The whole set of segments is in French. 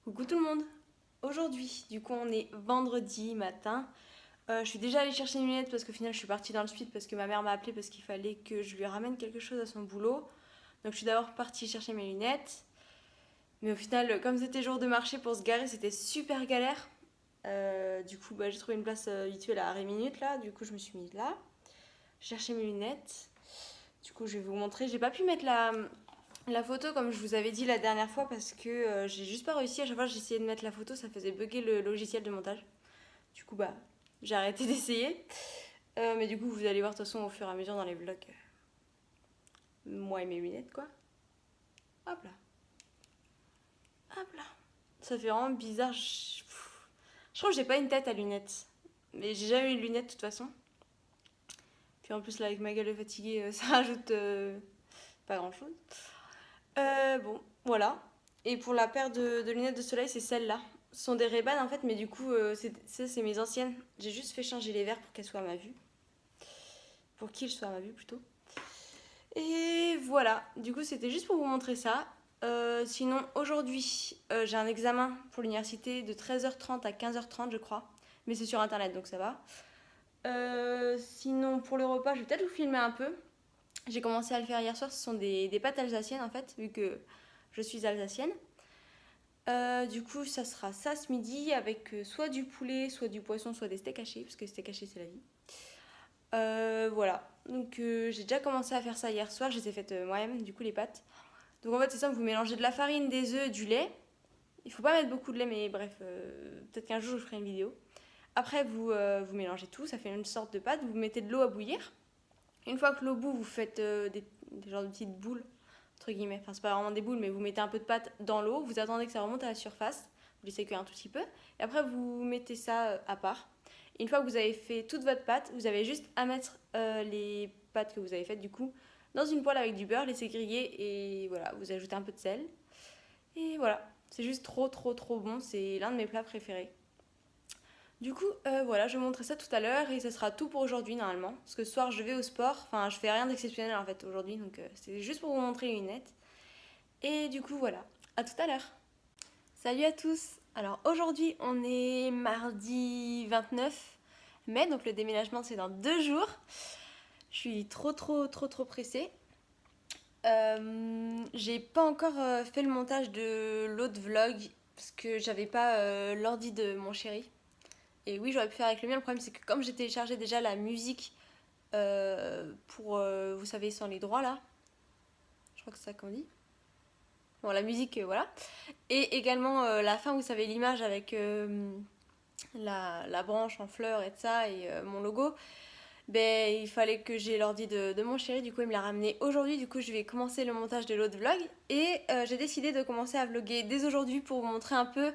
Coucou tout le monde. Aujourd'hui, du coup, on est vendredi matin. Je suis déjà allée chercher mes lunettes parce qu'au final, je suis partie dans le speed parce que ma mère m'a appelé parce qu'il fallait que je lui ramène quelque chose à son boulot. Donc, je suis d'abord partie chercher mes lunettes. Mais au final, comme c'était jour de marché pour se garer, c'était super galère. Du coup, j'ai trouvé une place habituelle à Rémy Minute là. Du coup, je me suis mise là. J'ai cherché mes lunettes. Du coup, je vais vous montrer. J'ai pas pu mettre la photo, comme je vous avais dit la dernière fois, parce que j'ai juste pas réussi. À chaque fois que j'essayais de mettre la photo, ça faisait bugger le logiciel de montage. Du coup, j'ai arrêté d'essayer. Mais du coup, vous allez voir de toute façon au fur et à mesure dans les vlogs. Moi et mes lunettes, quoi. Hop là. Hop là. Ça fait vraiment bizarre. Je trouve que j'ai pas une tête à lunettes. Mais j'ai jamais eu de lunettes de toute façon. Puis en plus, là, avec ma gueule fatiguée, ça rajoute pas grand chose. Bon, voilà. Et pour la paire de lunettes de soleil, c'est celle-là. Ce sont des Ray-Ban en fait, mais du coup, c'est mes anciennes. J'ai juste fait changer les verres pour qu'elles soient à ma vue. Pour qu'ils soient à ma vue plutôt. Et voilà. Du coup, c'était juste pour vous montrer ça. Sinon, aujourd'hui, j'ai un examen pour l'université de 13h30 à 15h30, je crois. Mais c'est sur internet, donc ça va. Sinon, pour le repas, je vais peut-être vous filmer un peu. J'ai commencé à le faire hier soir. Ce sont des pâtes alsaciennes en fait, vu que je suis alsacienne. Du coup, ça sera ça ce midi avec soit du poulet, soit du poisson, soit des steaks hachés, parce que steak haché c'est la vie. Voilà, donc j'ai déjà commencé à faire ça hier soir, je les ai faites moi-même, du coup les pâtes. Donc en fait c'est simple, vous mélangez de la farine, des œufs, du lait. Il faut pas mettre beaucoup de lait, mais bref, peut-être qu'un jour je ferai une vidéo. Après vous mélangez tout, ça fait une sorte de pâte, vous mettez de l'eau à bouillir. Une fois que l'eau bout, vous faites des genres de petites boules entre guillemets, enfin c'est pas vraiment des boules, mais vous mettez un peu de pâte dans l'eau, vous attendez que ça remonte à la surface, vous laissez cuire un tout petit peu, et après vous mettez ça à part. Et une fois que vous avez fait toute votre pâte, vous avez juste à mettre les pâtes que vous avez faites du coup dans une poêle avec du beurre, laisser griller, et voilà, vous ajoutez un peu de sel. Et voilà, c'est juste trop trop trop bon, c'est l'un de mes plats préférés. Du coup, voilà, je vais vous montrer ça tout à l'heure et ça sera tout pour aujourd'hui normalement. Parce que ce soir, je vais au sport. Enfin, je fais rien d'exceptionnel en fait aujourd'hui, donc c'est juste pour vous montrer les lunettes. Et du coup, voilà, à tout à l'heure. Salut à tous. Alors aujourd'hui, on est mardi 29 mai, donc le déménagement c'est dans 2 jours. Je suis trop trop trop trop pressée. J'ai pas encore fait le montage de l'autre vlog parce que j'avais pas l'ordi de mon chéri. Et oui, j'aurais pu faire avec le mien. Le problème, c'est que comme j'ai téléchargé déjà la musique pour, vous savez, sans les droits là, je crois que c'est ça qu'on dit. Bon, la musique, voilà. Et également la fin, vous savez, l'image avec la branche en fleurs et de ça, et mon logo. Ben, il fallait que j'ai l'ordi de mon chéri, du coup il me l'a ramené aujourd'hui, du coup je vais commencer le montage de l'autre vlog et j'ai décidé de commencer à vlogger dès aujourd'hui pour vous montrer un peu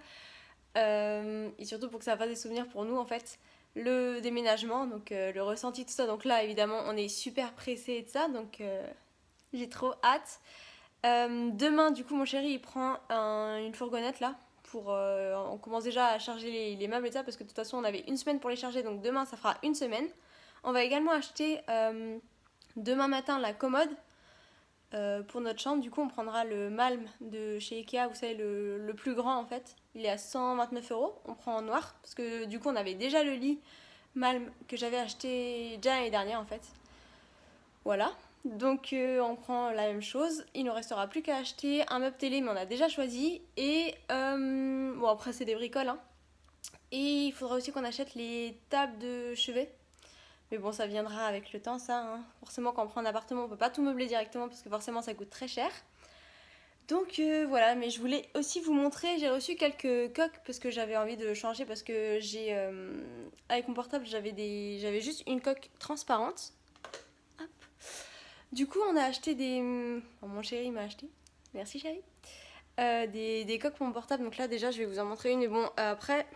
et surtout pour que ça fasse des souvenirs pour nous en fait, le déménagement, donc le ressenti, tout ça. Donc là évidemment on est super pressé et tout ça, donc j'ai trop hâte. Demain du coup mon chéri il prend une fourgonnette là pour on commence déjà à charger les meubles et tout ça parce que de toute façon on avait une semaine pour les charger, donc demain ça fera une semaine. On va également acheter demain matin la commode pour notre chambre. Du coup, on prendra le Malm de chez Ikea, vous savez, le plus grand en fait. Il est à 129 €. On prend en noir parce que du coup, on avait déjà le lit Malm que j'avais acheté déjà l'année dernière en fait. Voilà. Donc, on prend la même chose. Il ne restera plus qu'à acheter un meuble télé, mais on a déjà choisi. Et bon, après, c'est des bricoles. Hein. Et il faudra aussi qu'on achète les tables de chevet. Mais bon, ça viendra avec le temps, ça. Hein. Forcément, quand on prend un appartement, on peut pas tout meubler directement parce que forcément, ça coûte très cher. Donc voilà, mais je voulais aussi vous montrer, j'ai reçu quelques coques parce que j'avais envie de changer parce que j'ai avec mon portable, j'avais juste une coque transparente. Hop. Du coup, on a acheté mon chéri m'a acheté. Merci chéri. Des coques pour mon portable. Donc là, déjà, je vais vous en montrer une. Mais bon, après,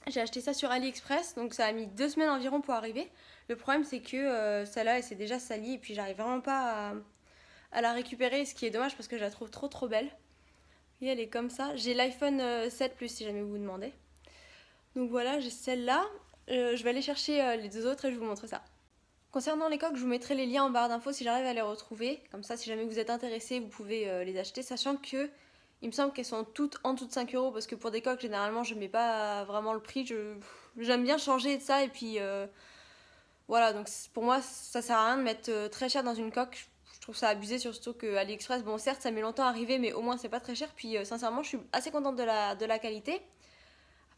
j'ai acheté ça sur AliExpress, donc ça a mis 2 semaines environ pour arriver. Le problème c'est que celle-là elle s'est déjà salie et puis j'arrive vraiment pas à la récupérer, ce qui est dommage parce que je la trouve trop trop belle. Et elle est comme ça. J'ai l'iPhone 7 Plus si jamais vous vous demandez. Donc voilà, j'ai celle-là. Je vais aller chercher les deux autres et je vous montre ça. Concernant les coques, je vous mettrai les liens en barre d'infos si j'arrive à les retrouver. Comme ça, si jamais vous êtes intéressé, vous pouvez les acheter, sachant que Il me semble qu'elles sont toutes en dessous de 5 euros parce que pour des coques, généralement, je mets pas vraiment le prix. J'aime bien changer de ça et puis voilà, donc pour moi, ça sert à rien de mettre très cher dans une coque. Je trouve ça abusé, surtout que AliExpress, bon, certes, ça met longtemps à arriver, mais au moins, c'est pas très cher. Puis sincèrement, je suis assez contente de la qualité.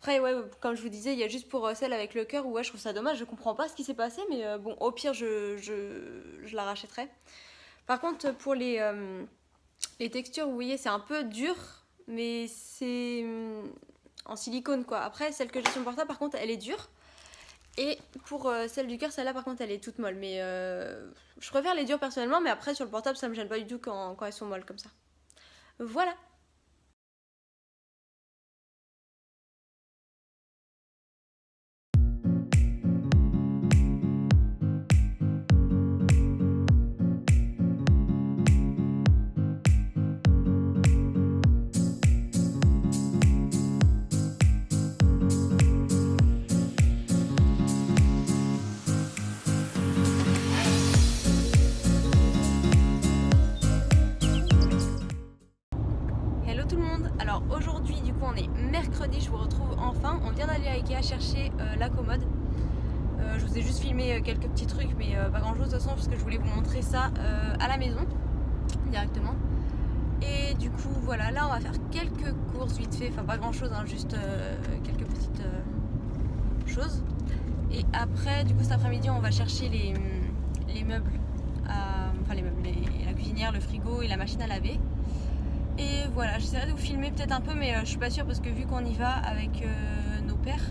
Après, ouais, comme je vous disais, il y a juste pour celle avec le cœur où ouais, je trouve ça dommage. Je comprends pas ce qui s'est passé, mais bon, au pire, je la rachèterai. Par contre, pour les textures, vous voyez, c'est un peu dur, mais c'est en silicone quoi. Après, celle que j'ai sur mon portable, par contre, elle est dure. Et pour celle du cœur, celle-là, par contre, elle est toute molle. Mais je préfère les dures personnellement, mais après, sur le portable, ça me gêne pas du tout quand elles sont molles comme ça. Voilà. Hello tout le monde. Alors aujourd'hui, du coup, on est mercredi, je vous retrouve enfin. On vient d'aller à Ikea chercher la commode. Je vous ai juste filmé quelques petits trucs, mais pas grand chose de toute façon, parce que je voulais vous montrer ça à la maison directement. Et du coup, voilà, là on va faire quelques courses vite fait, enfin pas grand chose, hein, juste quelques petites choses. Et après, du coup, cet après-midi, on va chercher les meubles, enfin les meubles, la cuisinière, le frigo et la machine à laver. Et voilà, j'essaierai de vous filmer peut-être un peu, mais je suis pas sûre parce que vu qu'on y va avec nos pères,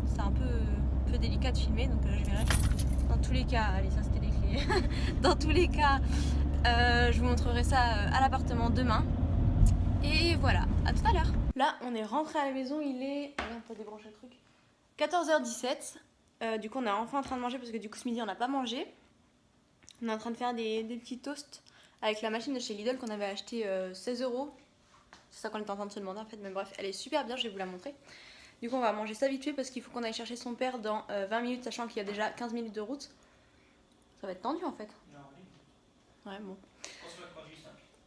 c'est un peu délicat de filmer, donc je verrai. Dans tous les cas, allez, ça c'était les clés. Dans tous les cas, je vous montrerai ça à l'appartement demain. Et voilà, à tout à l'heure. Là, on est rentré à la maison, il est. Ah non, t'as débranché le truc. 14h17. Du coup, on est enfin en train de manger parce que du coup, ce midi, on n'a pas mangé. On est en train de faire des petits toasts avec la machine de chez Lidl qu'on avait acheté 16 euros. C'est ça qu'on était en train de se demander en fait, mais bref, elle est super bien, je vais vous la montrer. Du coup, on va manger ça vite fait parce qu'il faut qu'on aille chercher son père dans 20 minutes, sachant qu'il y a déjà 15 minutes de route. Ça va être tendu en fait. Ouais, bon.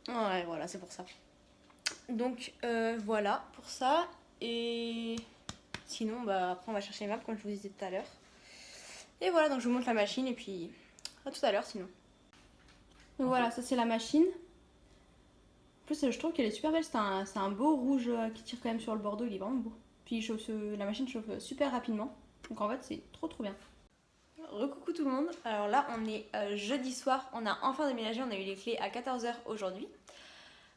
Ouais, voilà, c'est pour ça. Donc voilà pour ça. Et sinon, bah, après, on va chercher les maps comme je vous disais tout à l'heure. Et voilà, donc je vous montre la machine et puis à tout à l'heure sinon. Donc voilà, ça c'est la machine. En plus, je trouve qu'elle est super belle. C'est un beau rouge qui tire quand même sur le bordeaux. Il est vraiment beau. Puis la machine chauffe super rapidement. Donc en fait, c'est trop bien. Recoucou tout le monde. Alors là, on est jeudi soir. On a enfin déménagé. On a eu les clés à 14h aujourd'hui.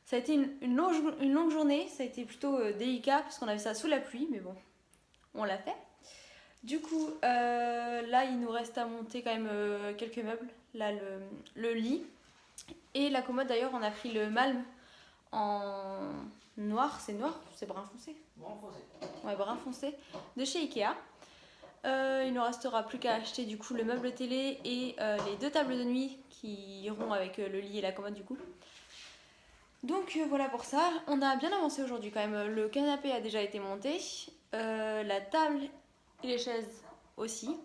Ça a été une longue journée. Ça a été plutôt délicat parce qu'on avait ça sous la pluie. Mais bon, on l'a fait. Du coup, là, il nous reste à monter quand même quelques meubles. Là, le lit. Et la commode d'ailleurs, on a pris le Malm en noir, c'est brun foncé. Brun foncé. Ouais, brun foncé, de chez Ikea. Il ne restera plus qu'à acheter du coup le meuble télé et les 2 tables de nuit qui iront avec le lit et la commode du coup. Donc voilà pour ça. On a bien avancé aujourd'hui quand même. Le canapé a déjà été monté, la table et les chaises aussi.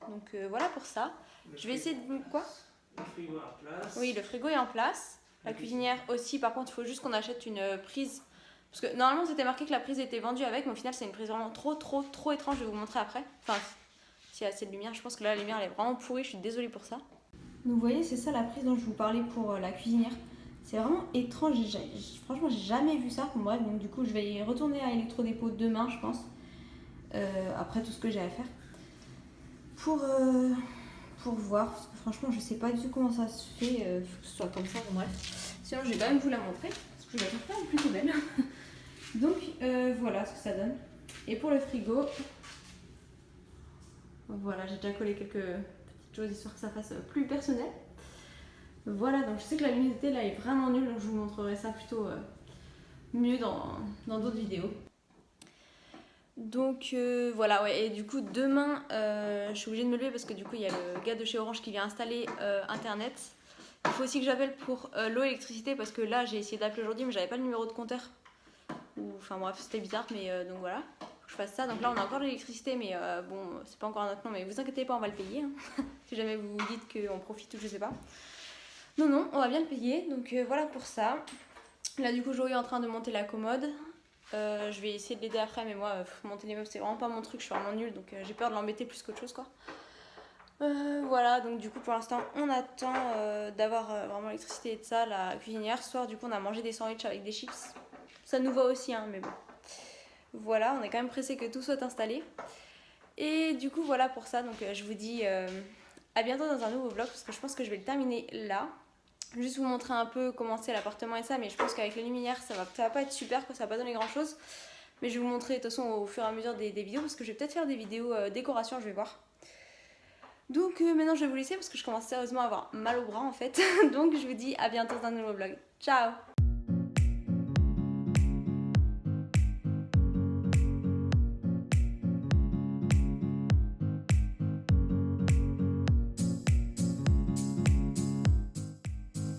Donc voilà pour ça. Je vais essayer de... Quoi ? Le frigo est en place. Oui, le frigo est en place. La cuisinière aussi. Par contre, il faut juste qu'on achète une prise. Parce que normalement, c'était marqué que la prise était vendue avec, mais au final, c'est une prise vraiment trop étrange. Je vais vous montrer après. Enfin, s'il y a assez de lumière. Je pense que là, la lumière, elle est vraiment pourrie. Je suis désolée pour ça. Donc, vous voyez, c'est ça la prise dont je vous parlais pour la cuisinière. C'est vraiment étrange. Franchement, j'ai jamais vu ça. Bref, donc du coup, je vais y retourner à Electrodépôt demain, je pense. Après tout ce que j'ai à faire. Pour voir, parce que franchement je sais pas du tout comment ça se fait, faut que ce soit comme ça, bon, bref. Sinon je vais quand même vous la montrer, parce que je la trouve quand même plutôt belle. Donc voilà ce que ça donne. Et pour le frigo, voilà, j'ai déjà collé quelques petites choses histoire que ça fasse plus personnel. Voilà, donc je sais que la luminosité là est vraiment nulle, donc je vous montrerai ça plutôt mieux dans d'autres vidéos. Donc voilà, ouais, et du coup demain je suis obligée de me lever parce que du coup il y a le gars de chez Orange qui vient installer internet. Il faut aussi que j'appelle pour l'eau et l'électricité parce que là j'ai essayé d'appeler aujourd'hui mais j'avais pas le numéro de compteur. Enfin bref, c'était bizarre, mais donc voilà, faut que je fasse ça. Donc là on a encore de l'électricité, mais bon, c'est pas encore à notre nom, mais vous inquiétez pas, on va le payer hein. Si jamais vous vous dites qu'on profite ou je sais pas. Non, on va bien le payer, donc voilà pour ça. Là du coup Joey est en train de monter la commode. Je vais essayer de l'aider après, mais moi monter les meubles c'est vraiment pas mon truc, je suis vraiment nulle, donc j'ai peur de l'embêter plus qu'autre chose quoi. Voilà, donc du coup pour l'instant on attend d'avoir vraiment l'électricité et de ça, la cuisinière. Ce soir du coup on a mangé des sandwichs avec des chips. Ça nous va aussi hein, mais bon. Voilà, on est quand même pressé que tout soit installé. Et du coup voilà pour ça, donc je vous dis à bientôt dans un nouveau vlog parce que je pense que je vais le terminer là. Juste vous montrer un peu comment c'est l'appartement et ça, mais je pense qu'avec les luminaires ça va pas être super, quoi, ça va pas donner grand chose. Mais je vais vous montrer de toute façon au fur et à mesure des vidéos parce que je vais peut-être faire des vidéos décoration, je vais voir. Donc maintenant je vais vous laisser parce que je commence sérieusement à avoir mal au bras en fait. Donc je vous dis à bientôt dans un nouveau vlog. Ciao!